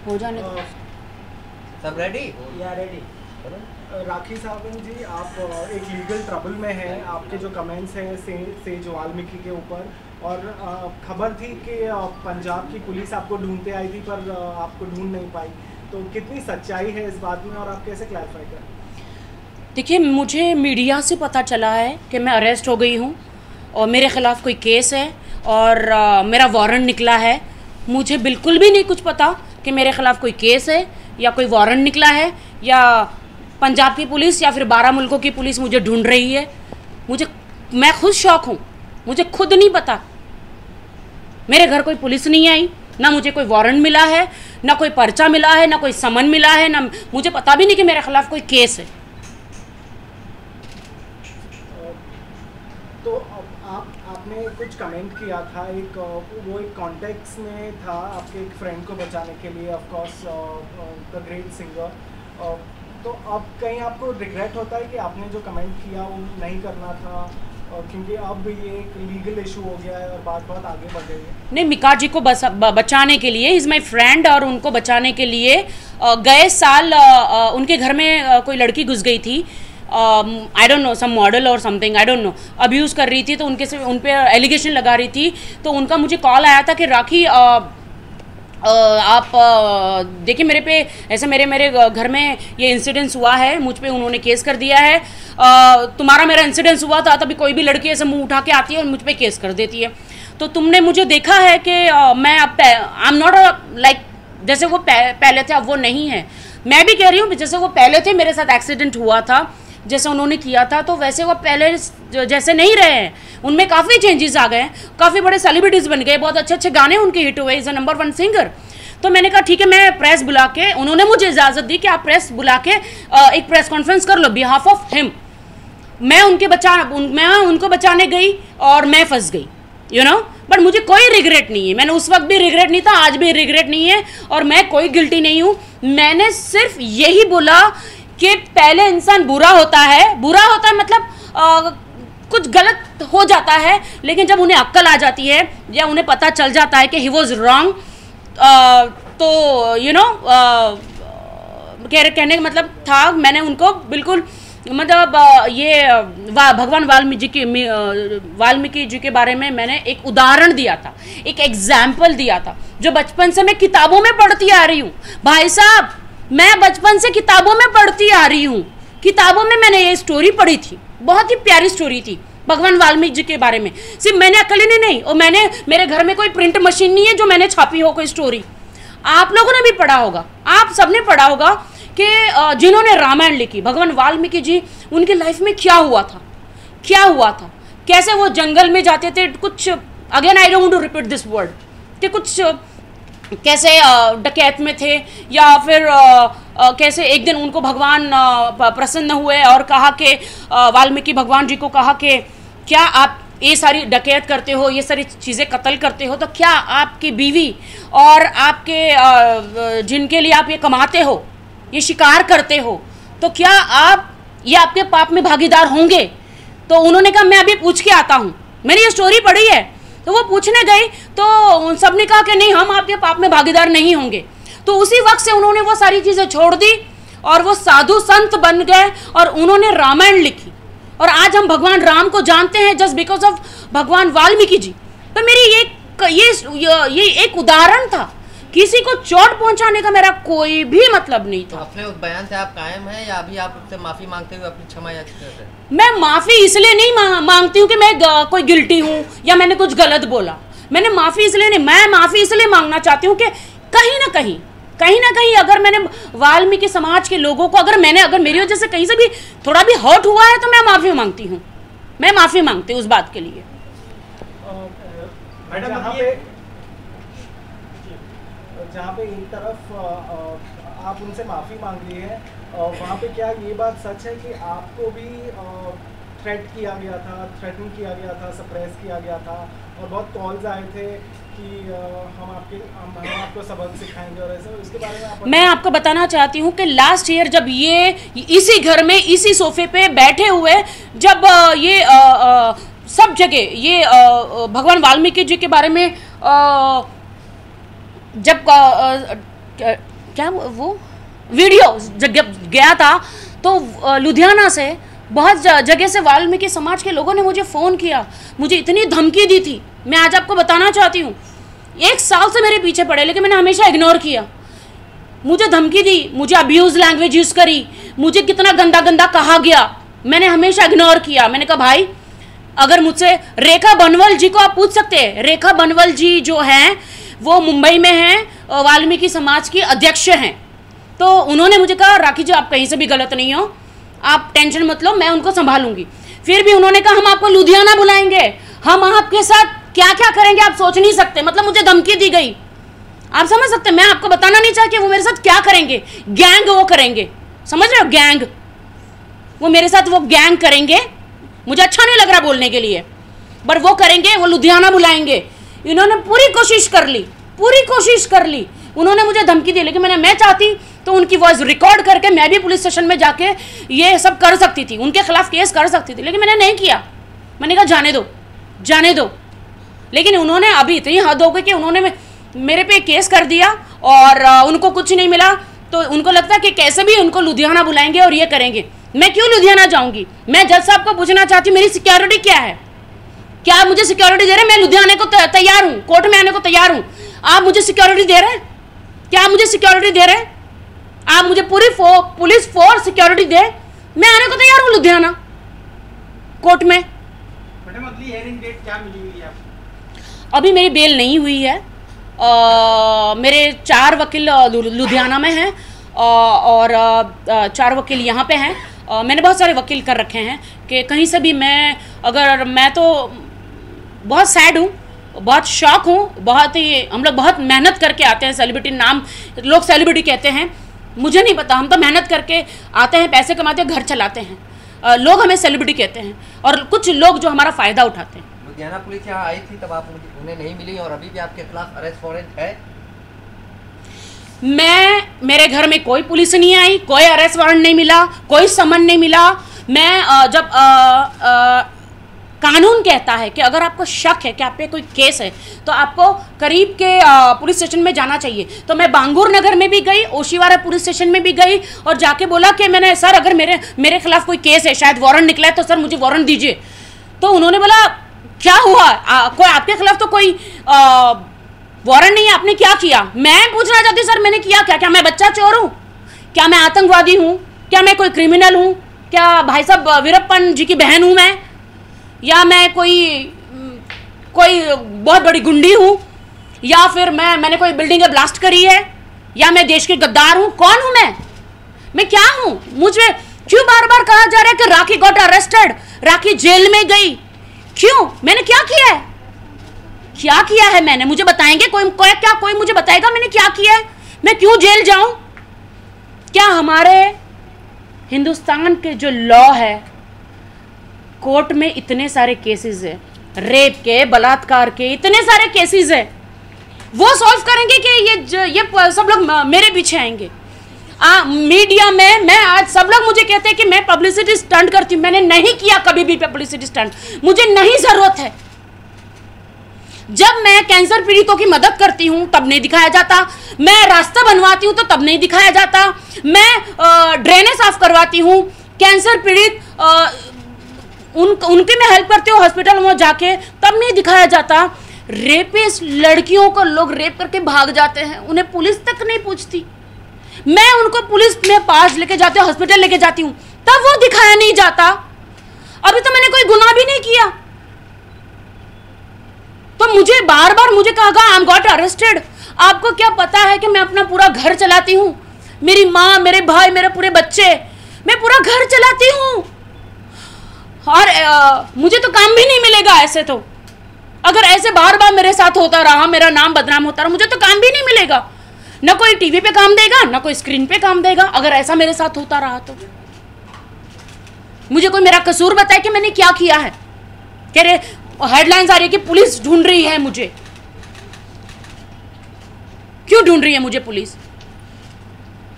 हो जाने दो। सब रेडी? या रेडी। राखी सावंत जी, आप एक लीगल ट्रबल में हैं। आपके जो कमेंट्स हैं सेज वाल्मीकि के ऊपर, और खबर थी कि पंजाब की पुलिस आपको ढूंढते आई थी पर आपको ढूंढ नहीं पाई, तो कितनी सच्चाई है इस बात में और आप कैसे क्लैरिफाई करें? देखिए, मुझे मीडिया से पता चला है कि मैं अरेस्ट हो गई हूँ और मेरे ख़िलाफ़ कोई केस है और मेरा वारंट निकला है। मुझे बिल्कुल भी नहीं कुछ पता कि मेरे ख़िलाफ़ कोई केस है या कोई वारंट निकला है या पंजाब की पुलिस या फिर 12 मुल्कों की पुलिस मुझे ढूंढ रही है। मैं खुद शौक हूँ, मुझे खुद नहीं पता। मेरे घर कोई पुलिस नहीं आई, ना मुझे कोई वारंट मिला है, ना कोई पर्चा मिला है, ना कोई समन मिला है, ना मुझे पता भी नहीं कि मेरे खिलाफ कोई केस है। तो आपने कुछ कमेंट किया था, वो एक कॉन्टेक्स्ट में था आपके एक फ्रेंड को बचाने के लिए, of course the great singer. तो अब कहीं आपको रिग्रेट होता है कि आपने जो कमेंट किया वो नहीं करना था, क्योंकि अब ये एक लीगल इशू हो गया है और बात बहुत आगे बढ़ गई है? नहीं, मिका जी को बचाने के लिए, इज़ माई फ्रेंड, और उनको बचाने के लिए गए साल उनके घर में कोई लड़की घुस गई थी, I don't know, some model और something, I don't know, abuse कर रही थी, तो उन पे एलिगेशन लगा रही थी। तो उनका मुझे कॉल आया था कि राखी आप देखिए, मेरे पे ऐसे मेरे घर में ये इंसिडेंस हुआ है, मुझ पे उन्होंने केस कर दिया है। तुम्हारा मेरा इंसिडेंस हुआ था, तभी कोई भी लड़की ऐसे मुंह उठा के आती है और मुझ पे केस कर देती है। तो तुमने मुझे देखा है कि मैं अब आई एम नॉट लाइक जैसे वो पहले थे, अब वो नहीं है। मैं भी कह रही हूँ जैसे वो पहले थे, मेरे साथ एक्सीडेंट हुआ था, जैसे उन्होंने किया था, तो वैसे वो पहले जैसे नहीं रहे हैं। उनमें काफ़ी चेंजेस आ गए हैं, काफ़ी बड़े सेलिब्रिटीज़ बन गए, बहुत अच्छे अच्छे गाने उनके हिट हुए, इज़ अ नंबर 1 सिंगर। तो मैंने कहा ठीक है, मैं प्रेस बुला के, उन्होंने मुझे इजाज़त दी कि आप प्रेस बुला के एक प्रेस कॉन्फ्रेंस कर लो बिहाफ ऑफ हिम। मैं उनको बचाने गई और मैं फंस गई, यू नो। बट मुझे कोई रिग्रेट नहीं है, मैंने उस वक्त भी रिग्रेट नहीं था, आज भी रिग्रेट नहीं है, और मैं कोई गिल्टी नहीं हूँ। मैंने सिर्फ यही बोला कि पहले इंसान बुरा होता है मतलब कुछ गलत हो जाता है, लेकिन जब उन्हें अक्ल आ जाती है या उन्हें पता चल जाता है कि ही वॉज रॉन्ग, तो यू नो कहने का मतलब था, मैंने उनको बिल्कुल मतलब ये भगवान वाल्मीकि जी के बारे में मैंने एक उदाहरण दिया था, एक एग्जाम्पल दिया था, जो बचपन से मैं किताबों में पढ़ती आ रही हूँ। भाई साहब, मैं बचपन से किताबों में पढ़ती आ रही हूँ, किताबों में मैंने ये स्टोरी पढ़ी थी, बहुत ही प्यारी स्टोरी थी भगवान वाल्मीकि जी के बारे में। सिर्फ मैंने अकेले नहीं, और मेरे घर में कोई प्रिंट मशीन नहीं है जो मैंने छापी हो कोई स्टोरी। आप लोगों ने भी पढ़ा होगा, आप सबने पढ़ा होगा कि जिन्होंने रामायण लिखी, भगवान वाल्मीकि जी, उनकी लाइफ में क्या हुआ था, कैसे वो जंगल में जाते थे, कुछ again I don't want to repeat this word, कि कुछ कैसे डकैत में थे, या फिर कैसे एक दिन उनको भगवान प्रसन्न हुए और कहा कि वाल्मीकि भगवान जी को कहा कि क्या आप ये सारी डकैत करते हो, ये सारी चीज़ें कत्ल करते हो, तो क्या आपकी बीवी और आपके जिनके लिए आप ये कमाते हो, ये शिकार करते हो, तो क्या आप ये आपके पाप में भागीदार होंगे? तो उन्होंने कहा मैं अभी पूछ के आता हूँ, मैंने ये स्टोरी पढ़ी है। तो वो पूछने गई तो उन सब ने कहा कि नहीं, हम आपके पाप में भागीदार नहीं होंगे। तो उसी वक्त से उन्होंने वो सारी चीज़ें छोड़ दी और वो साधु संत बन गए और उन्होंने रामायण लिखी, और आज हम भगवान राम को जानते हैं जस्ट बिकॉज ऑफ भगवान वाल्मीकि जी। तो मेरी ये एक उदाहरण था, किसी को चोट पहुंचाने का मेरा कोई भी मतलब नहीं था। तो अपने उस बयान से आप कायम हैं या अभी आप उससे माफ़ी मांगते हुए अपनी क्षमा याचिका कर रहे हैं? मैं माफ़ी इसलिए नहीं मांगती हूँ कि मैं कोई गिल्टी हूँ या मैंने कुछ गलत बोला। मैंने माफ़ी इसलिए नहीं, मैं माफ़ी इसलिए मांगना चाहती हूँ कि कहीं ना कहीं अगर मैंने वाल्मीकि समाज के लोगों को, अगर मेरी वजह से कहीं से भी थोड़ा भी हर्ट हुआ है, तो मैं माफ़ी मांगती हूँ, मैं माफ़ी मांगती हूँ उस बात के लिए। जहाँ पे एक तरफ आप उनसे माफ़ी मांग रही है, वहाँ पे क्या ये बात सच है कि आपको भी थ्रेटन किया गया था, सप्रेस किया गया था, और बहुत कॉल्स आए थे कि हम आपको सबक सिखाएंगे और ऐसे, इसके बारे में मैं आपको बताना चाहती हूँ कि लास्ट ईयर जब ये इसी घर में इसी सोफे पे बैठे हुए, जब ये सब जगह ये भगवान वाल्मीकि जी के बारे में जब क्या वो वीडियो जब गया था तो लुधियाना से बहुत जगह से वाल्मीकि समाज के लोगों ने मुझे फ़ोन किया, मुझे इतनी धमकी दी थी। मैं आज आपको बताना चाहती हूँ, 1 साल से मेरे पीछे पड़े, लेकिन मैंने हमेशा इग्नोर किया। मुझे धमकी दी, मुझे अब्यूज़ लैंग्वेज यूज़ करी, मुझे कितना गंदा गंदा कहा गया, मैंने हमेशा इग्नोर किया। मैंने कहा भाई, अगर मुझसे रेखा बनवल जी को आप पूछ सकते हैं, रेखा बनवल जी जो हैं वो मुंबई में हैं, वाल्मीकि समाज की अध्यक्ष हैं। तो उन्होंने मुझे कहा राखी जी आप कहीं से भी गलत नहीं हो, आप टेंशन मत लो, मैं उनको संभालूंगी। फिर भी उन्होंने कहा हम आपको लुधियाना बुलाएंगे, हम आपके साथ क्या क्या करेंगे आप सोच नहीं सकते। मतलब मुझे धमकी दी गई, आप समझ सकते, मैं आपको बताना नहीं चाहती वो मेरे साथ क्या करेंगे। गैंग वो करेंगे, समझ रहे हो, गैंग वो मेरे साथ वो गैंग करेंगे। मुझे अच्छा नहीं लग रहा बोलने के लिए, पर वो करेंगे, वो लुधियाना बुलाएंगे। इन्होंने पूरी कोशिश कर ली, पूरी कोशिश कर ली, उन्होंने मुझे धमकी दी, लेकिन मैं चाहती तो उनकी वॉइस रिकॉर्ड करके मैं भी पुलिस स्टेशन में जाके ये सब कर सकती थी, उनके खिलाफ केस कर सकती थी, लेकिन मैंने नहीं किया। मैंने कहा जाने दो, जाने दो। लेकिन उन्होंने अभी इतनी हद हो गई कि उन्होंने मेरे पे केस कर दिया और उनको कुछ नहीं मिला, तो उनको लगता है कि कैसे भी उनको लुधियाना बुलाएंगे और ये करेंगे। मैं क्यों लुधियाना जाऊंगी? मैं जज साहब को पूछना चाहती हूँ मेरी सिक्योरिटी क्या है, क्या आप मुझे सिक्योरिटी दे रहे हैं? मैं लुधियाने को तैयार हूँ, कोर्ट में आने को तैयार हूँ, आप मुझे सिक्योरिटी दे रहे हैं? क्या आप मुझे सिक्योरिटी दे रहे हैं? आप मुझे पूरी पुलिस फोर्स सिक्योरिटी दे, मैं आने को तैयार हूँ लुधियाना कोर्ट में। मैडम अगली हियरिंग डेट क्या मिली हुई है आपको? अभी मेरी बेल नहीं हुई है। मेरे 4 वकील लुधियाना में हैं और 4 वकील यहाँ पे हैं। मैंने बहुत सारे वकील कर रखे हैं कि कहीं से भी मैं तो बहुत सैड हूँ, बहुत शॉक हूँ, बहुत ही हम लोग बहुत मेहनत करके आते हैं। सेलिब्रिटी नाम लोग सेलिब्रिटी कहते हैं, मुझे नहीं पता, हम तो मेहनत करके आते हैं, पैसे कमाते हैं, घर चलाते हैं। लोग हमें सेलिब्रिटी कहते हैं और कुछ लोग जो हमारा फ़ायदा उठाते हैं। लुधियाना पुलिस यहाँ आई थी तब आप उन्हें नहीं मिली और अभी भी आपके खिलाफ अरेस्ट वारंट है? मेरे घर में कोई पुलिस नहीं आई, कोई अरेस्ट वारंट नहीं मिला, कोई समन नहीं मिला। मैं जब कानून कहता है कि अगर आपको शक है कि आप पे कोई केस है तो आपको करीब के पुलिस स्टेशन में जाना चाहिए। तो मैं बांगूर नगर में भी गई, ओशीवारा पुलिस स्टेशन में भी गई और जाके बोला कि मैंने सर अगर मेरे खिलाफ कोई केस है, शायद वारंट निकला है, तो सर मुझे वारंट दीजिए। तो उन्होंने बोला क्या हुआ, कोई आपके खिलाफ तो कोई वारंट नहीं है, आपने क्या किया? मैं पूछना चाहती सर मैंने किया क्या? क्या मैं बच्चा चोर हूँ? क्या मैं आतंकवादी हूँ? क्या मैं कोई क्रिमिनल हूँ? क्या भाई साहब वीरप्पन जी की बहन हूँ मैं? या मैं कोई बहुत बड़ी गुंडी हूँ? या फिर मैंने कोई बिल्डिंगें ब्लास्ट करी है? या मैं देश के गद्दार हूँ? कौन हूँ मैं क्या हूँ? मुझे क्यों बार बार कहा जा रहा है कि राखी गॉट अरेस्टेड, राखी जेल में गई? क्यों? मैंने क्या किया है? क्या किया है मैंने? मुझे बताएंगे कोई मुझे बताएगा मैंने क्या किया है? मैं क्यों जेल जाऊं? क्या हमारे हिंदुस्तान के जो लॉ है, कोर्ट में इतने सारे केसेस है, रेप के, बलात्कार के इतने सारे केसेस है, वो सॉल्व करेंगे कि ये सब लोग मेरे पीछे आएंगे? मीडिया में मैं आज सब लोग मुझे कहते हैं कि मैं पब्लिसिटी स्टंट करती हूँ। मैंने नहीं किया कभी भी पब्लिसिटी स्टंट, मुझे नहीं जरूरत है। जब मैं कैंसर पीड़ितों की मदद करती हूँ तब नहीं दिखाया जाता, मैं रास्ता बनवाती हूँ तो तब नहीं दिखाया जाता, मैं ड्रेनें साफ करवाती हूँ, कैंसर पीड़ित उनकी मैं हेल्प करती हूँ हॉस्पिटल में जाके, तब नहीं दिखाया जाता। रेपिस्ट लड़कियों को लोग रेप करके भाग जाते हैं, उन्हें पुलिस तक नहीं पूछती, मैं उनको पुलिस में पास लेके जाती हूँ, हॉस्पिटल लेके जाती हूँ, तब वो दिखाया नहीं जाता। अभी तो मैंने कोई गुनाह भी नहीं किया, तो मुझे बार बार मुझे कहा आई एम गॉट अरेस्टेड। आपको क्या पता है कि मैं अपना पूरा घर चलाती हूँ, मेरी माँ, मेरे भाई, मेरे पूरे बच्चे, मैं पूरा घर चलाती हूँ और मुझे तो काम भी नहीं मिलेगा ऐसे। तो अगर ऐसे बार बार मेरे साथ होता रहा, मेरा नाम बदनाम होता रहा, मुझे तो काम भी नहीं मिलेगा, ना कोई टीवी पे काम देगा, ना कोई स्क्रीन पे काम देगा। अगर ऐसा मेरे साथ होता रहा तो मुझे कोई मेरा कसूर बताए कि मैंने क्या किया है। कह रहे हेडलाइंस आ रही है कि पुलिस ढूंढ रही है मुझे। क्यों ढूंढ रही है मुझे पुलिस?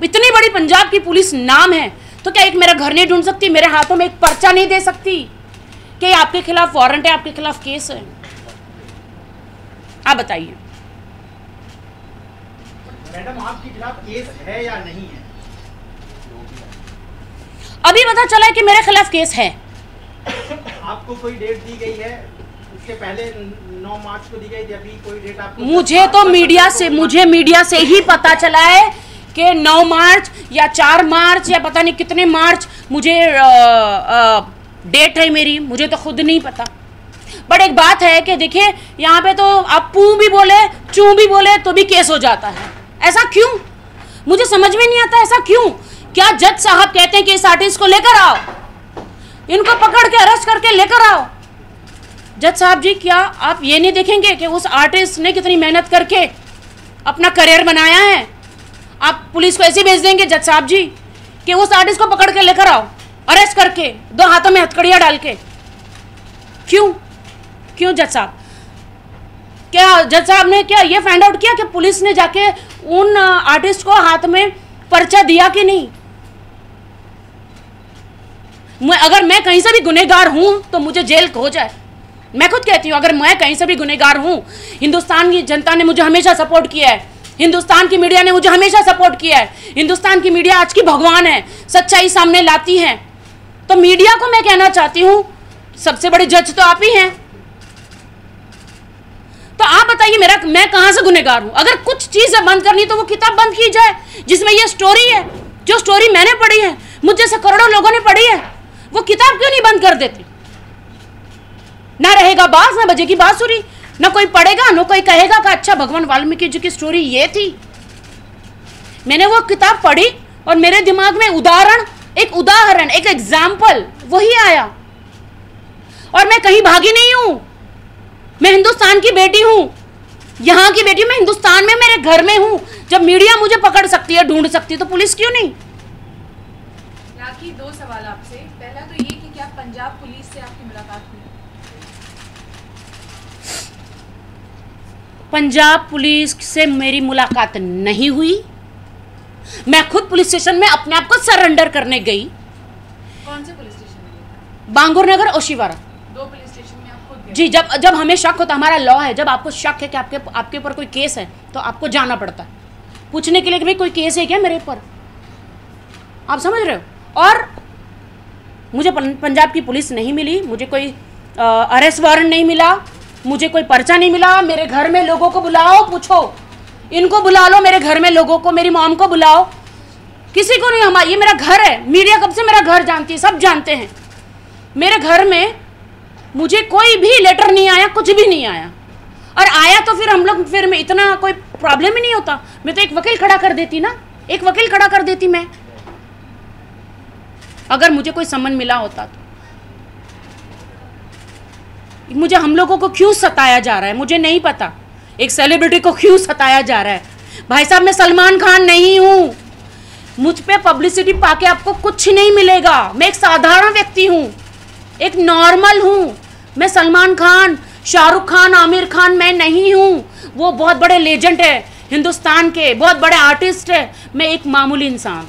इतनी बड़ी पंजाब की पुलिस नाम है, तो क्या एक मेरा घर नहीं ढूंढ सकती? मेरे हाथों में एक पर्चा नहीं दे सकती कि आपके खिलाफ वारंट है, आपके खिलाफ केस है? आप बताइए। मैडम आपके खिलाफ केस है या नहीं है? अभी पता चला है कि मेरे खिलाफ केस है। आपको कोई डेट दी गई है? उसके पहले 9 मार्च को दी गई थी, अभी कोई डेट आपको? मुझे तो मीडिया से ही पता चला है कि 9 मार्च या 4 मार्च या पता नहीं कितने मार्च मुझे डेट है मेरी, मुझे तो खुद नहीं पता। बट एक बात है कि देखिए यहाँ पे तो आप पू भी बोले चू भी बोले तो भी केस हो जाता है। ऐसा क्यों, मुझे समझ में नहीं आता, ऐसा क्यों? क्या जज साहब कहते हैं कि इस आर्टिस्ट को लेकर आओ, इनको पकड़ के अरेस्ट करके लेकर आओ? जज साहब जी, क्या आप ये नहीं देखेंगे कि उस आर्टिस्ट ने कितनी मेहनत करके अपना करियर बनाया है? आप पुलिस को ऐसे भेज देंगे जज साहब जी कि उस आर्टिस्ट को पकड़ के लेकर आओ, अरेस्ट करके, 2 हाथों में हथकड़ियां डाल के? क्यों क्यों जज साहब? क्या जज साहब ने क्या ये फाइंड आउट किया कि पुलिस ने जाके उन आर्टिस्ट को हाथ में पर्चा दिया कि नहीं? अगर मैं कहीं से भी गुनहगार हूं तो मुझे जेल हो जाए। मैं खुद कहती हूं, अगर मैं कहीं से भी गुनहगार हूं, हिंदुस्तान की जनता ने मुझे हमेशा सपोर्ट किया है, हिंदुस्तान की मीडिया ने मुझे हमेशा सपोर्ट किया है, हिंदुस्तान की मीडिया आज की भगवान है, सच्चाई सामने लाती है। तो मीडिया को मैं कहना चाहती हूं, सबसे बड़े जज तो आप ही हैं, तो आप बताइए मैं कहां से गुनहगार हूं? अगर कुछ चीजें बंद करनी तो वो किताब बंद की जाए जिसमें ये स्टोरी है, जो स्टोरी मैंने पढ़ी है, मुझ जैसे करोड़ों लोगों ने पढ़ी है, वो किताब क्यों नहीं बंद कर देती? ना रहेगा बाज, ना बजेगी बांसुरी, ना कोई पढ़ेगा, ना कोई कहेगा कि अच्छा भगवान वाल्मीकि जी की स्टोरी ये थी। मैंने वो किताब पढ़ी और मेरे दिमाग में एक उदाहरण, एक एग्जाम्पल वही आया। और मैं कहीं भागी नहीं हूं, मैं हिंदुस्तान की बेटी हूं, यहां की बेटी, मैं हिंदुस्तान में मेरे घर में हूं। जब मीडिया मुझे पकड़ सकती है, ढूंढ सकती है, तो पुलिस क्यों नहीं? राखी, 2 सवाल आपसे। पहला तो ये कि क्या पंजाब पुलिस से आपकी मुलाकात हुई? पंजाब पुलिस से मेरी मुलाकात नहीं हुई। मैं खुद पुलिस स्टेशन में अपने आप को सरेंडर करने गई। कौन से पुलिस स्टेशन में? बांगुर नगर, ओशिवारा। 2 पुलिस स्टेशन में आप खुद गए? जी, जब हमें शक होता, हमारा लॉ है, जब आपको शक है कि आपके ऊपर कोई केस है तो आपको जाना पड़ता है पूछने के लिए कि भाई कोई केस है क्या मेरे ऊपर। आप समझ रहे हो? और मुझे पंजाब की पुलिस नहीं मिली, मुझे कोई अरेस्ट वारंट नहीं मिला, मुझे कोई पर्चा नहीं मिला। मेरे घर में लोगों को बुलाओ, पूछो, इनको बुला लो, मेरे घर में लोगों को, मेरी मॉम को बुलाओ, किसी को नहीं। ये मेरा घर है, मीडिया कब से मेरा घर जानती है, सब जानते हैं। मेरे घर में मुझे कोई भी लेटर नहीं आया, कुछ भी नहीं आया, और आया तो फिर मैं इतना कोई प्रॉब्लम ही नहीं होता। मैं तो एक वकील खड़ा कर देती ना, एक वकील खड़ा कर देती मैं, अगर मुझे कोई सम्मन मिला होता तो। मुझे हम लोगों को क्यों सताया जा रहा है मुझे नहीं पता। एक सेलिब्रिटी को क्यों सताया जा रहा है? भाई साहब, मैं सलमान खान नहीं हूं, मुझ पे पब्लिसिटी पाके आपको कुछ नहीं मिलेगा। मैं एक साधारण व्यक्ति हूं, एक नॉर्मल हूं। मैं सलमान खान, शाहरुख खान, आमिर खान मैं नहीं हूं। वो बहुत बड़े लेजेंड है हिंदुस्तान के, बहुत बड़े आर्टिस्ट है, मैं एक मामूली इंसान।